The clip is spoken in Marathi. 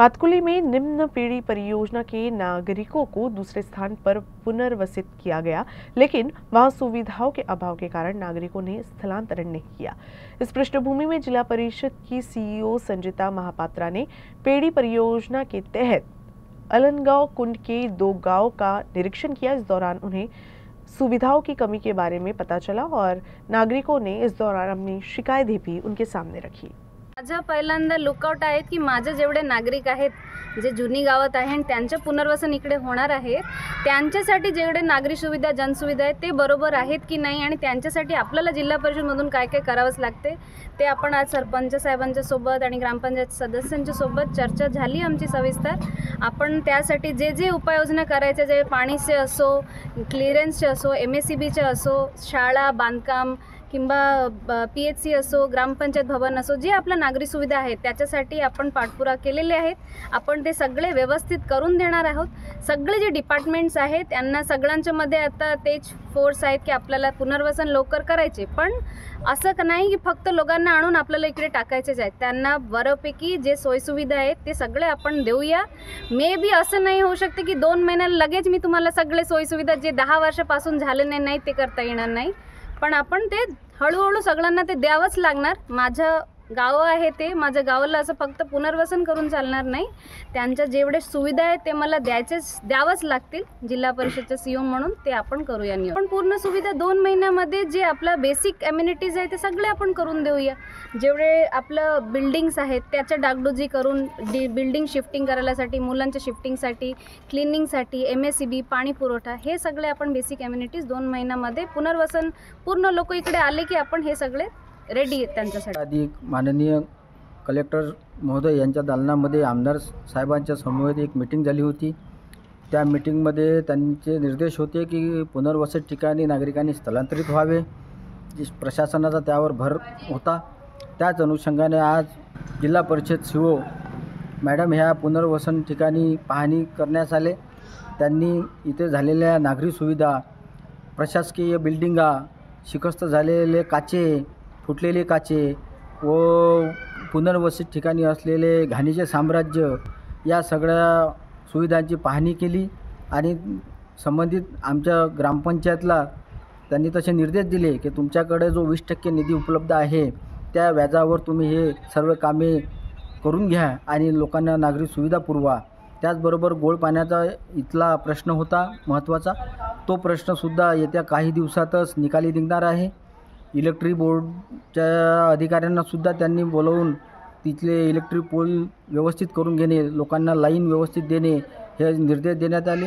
भातकुली में निम्न पीढ़ी परियोजना के नागरिकों को दूसरे स्थान पर पुनर्वसित किया गया, लेकिन वहां सुविधाओं के अभाव के कारण नागरिकों ने स्थलांतरण नहीं किया। इस पृष्ठभूमि में जिला परिषद की सीईओ संजिता महापात्रा ने पेड़ी परियोजना के तहत अलनगांव कुंड के 2 गांव का निरीक्षण किया। इस दौरान उन्हें सुविधाओं की कमी के बारे में पता चला और नागरिकों ने इस दौरान अपनी शिकायतें भी उनके सामने रखी। माझा पहिल्यांदा लुकआउट आहे की माझे जेवढे नागरिक आहेत जे जुनी गावात आहे आणि त्यांचे पुनर्वसन इकडे होणार आहे, त्यांच्यासाठी जेवढे नागरी सुविधा जनसुविधा आहेत ते बरोबर आहेत की नाही आणि त्यांच्यासाठी आपल्याला जिल्हा परिषदमधून काय काय करावंच लागते ते आपण आज सरपंच साहेबांच्या सोबत आणि ग्रामपंचायत सदस्यांच्या सोबत चर्चा झाली आमची सविस्तर। आपण त्यासाठी जे जे उपाययोजना करायचे, जे पाणीचे असो, क्लिअरन्सचे असो, MSCBचे असो, शाळा बांधकाम किंवा PHC असो, ग्रामपंचायत भवन असो, जे आपल्या नागरी सुविधा आहेत त्याच्यासाठी आपण पाठपुरावा केलेले आहेत। आपण ते सगळे व्यवस्थित करून देणार आहोत। सगळे जे डिपार्टमेंट्स आहेत त्यांना सगळ्यांच्या मध्ये आता तेच फोर्स आहेत की आपल्याला पुनर्वसन लवकर करायचे, पण असं नाही की फक्त लोकांना आणून आपल्याला इकडे टाकायचेच आहेत। त्यांना बऱ्यापैकी जे सोयीसुविधा आहेत ते सगळे आपण देऊया। मे बी असं नाही होऊ शकते की 2 महिन्यात लगेच मी तुम्हाला सगळे सोयीसुविधा जे 10 वर्षापासून झाले नाही ते करता येणार नाही, पण आपण ते हळूहळू सगळ्यांना ते द्यावंच लागणार। माझं गाव आहे ते माझ्या गावाला असं फक्त पुनर्वसन करून चालणार नाही, त्यांच्या जेवढे सुविधा आहेत ते मला द्यावंच लागतील। जिल्हा परिषदचे सीईओ म्हणून ते आपण करूया। पण पूर्ण सुविधा 2 महिन्यामध्ये जे आपला बेसिक एम्युनिटीज आहे ते सगळे आपण करून देऊया। जेवढे आपलं बिल्डिंग्स आहेत त्याच्या डागडुजी करून बिल्डिंग शिफ्टिंग करायसाठी, मुलांच्या शिफ्टिंगसाठी, क्लिनिंगसाठी, MSCB, पाणी पुरवठा, हे सगळे आपण बेसिक एम्युनिटीज 2 महिन्यामध्ये पुनर्वसन पूर्ण लोक इकडे आले की आपण हे सगळे रेडी आहेत त्यांच्यासाठी। आधी माननीय कलेक्टर महोदय यांच्या दालनामध्ये आमदार साहेबांच्या समवेत एक मीटिंग झाली होती। त्या मीटिंगमध्ये त्यांचे निर्देश होते की पुनर्वसित ठिकाणी नागरिकांनी स्थलांतरित व्हावे, प्रशासनाचा त्यावर भर होता। त्याच अनुषंगाने आज जिल्हा परिषद सीईओ मॅडम ह्या पुनर्वसन ठिकाणी पाहणी करण्यास आले। त्यांनी इथे झालेल्या नागरी सुविधा, प्रशासकीय बिल्डिंगा, शिकस्त झालेले काचे, फुटलेले काचे व पुनर्वसित ठिकाणी असलेले घाणीचे साम्राज्य, या सगळ्या सुविधांची पाहणी केली आणि संबंधित आमच्या ग्रामपंचायतला त्यांनी तसे निर्देश दिले की तुमच्याकडे जो 20% निधी उपलब्ध आहे त्या व्याजावर तुम्ही हे सर्व कामे करून घ्या आणि लोकांना नागरी सुविधा पुरवा। त्याचबरोबर गोड पाण्याचा इथला प्रश्न होता महत्त्वाचा, तो प्रश्नसुद्धा येत्या काही दिवसातच निकाली निघणार आहे। इलेक्ट्रिक बोर्डच्या अधिकाऱ्यांनासुद्धा त्यांनी बोलवून तिथले इलेक्ट्रिक पोल व्यवस्थित करून घेणे, लोकांना लाईन व्यवस्थित देणे हे निर्देश देण्यात आले।